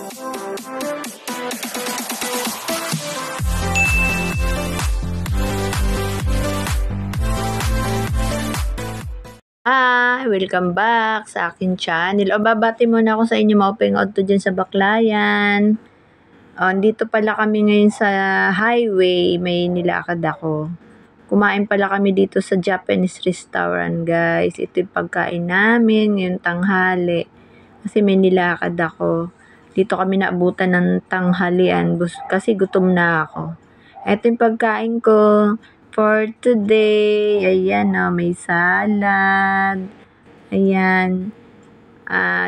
Hi! Welcome back sa akin channel. Babati muna ako sa inyo mga pengod to dyan sa Baclayan. Dito pala kami ngayon sa highway. May nilakad ako. Kumain pala kami dito sa Japanese restaurant, guys. Ito yung pagkain namin ngayong tanghali. Kasi may nilakad ako. Dito kami naabutan ng tanghalian kasi gutom na ako. Ito yung pagkain ko for today. Ayan, may salad. Ayan.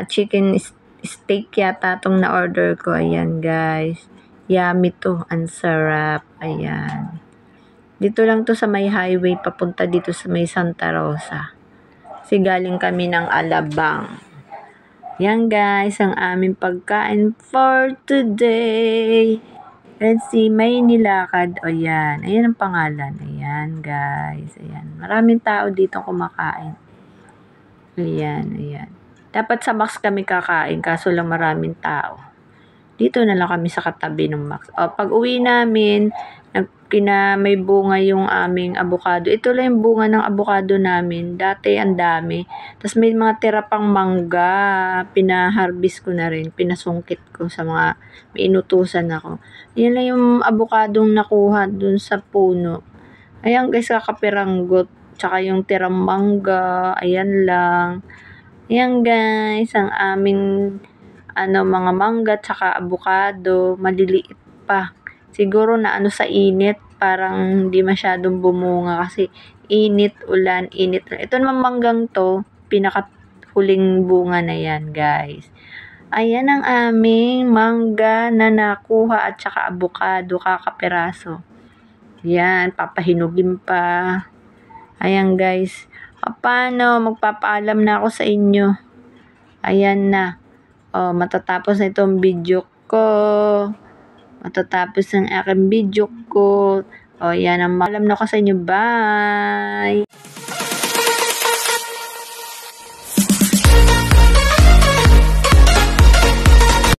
Chicken steak yata itong na-order ko. Ayan, guys. Yummy to. Ang sarap. Ayan. Dito lang to sa may highway papunta dito sa may Santa Rosa. Kasi galing kami ng Alabang. Yan, guys, ang aming pagkain for today. Let's see, may nilakad. O yan, ayan ang pangalan. Ayan, guys. Ayan, maraming tao dito kumakain. Ayan, ayan. Dapat sa Max kami kakain, kaso lang maraming tao. Dito na lang kami sa katabi ng Max. Pag uwi namin, may bunga yung aming avocado. Ito lang yung bunga ng avocado namin. Dati ang dami. Tapos may mga tira pang mangga. Pina-harvest ko na rin. Pinasungkit ko sa mga may inutusan ako. Yan lang yung avocadong nakuha dun sa puno. Ayan, guys, kakapiranggot. Tsaka yung tirang mangga. Ayan lang. Ayan, guys, ang aming mga mangga tsaka avocado, maliliit pa. Siguro na sa init, parang hindi masyadong bumunga kasi init, ulan, init. Ito naman manggang to, pinakahuling bunga na yan, guys. Ayan ang aming mangga na nakuha at tsaka avocado, kakapiraso. Yan, papahinugin pa. Ayan, guys. Paano? Magpapaalam na ako sa inyo. Ayan na. Matatapos na itong video ko. Matatapos ang aking video ko. Yan ang alam na ko sa inyo. Bye!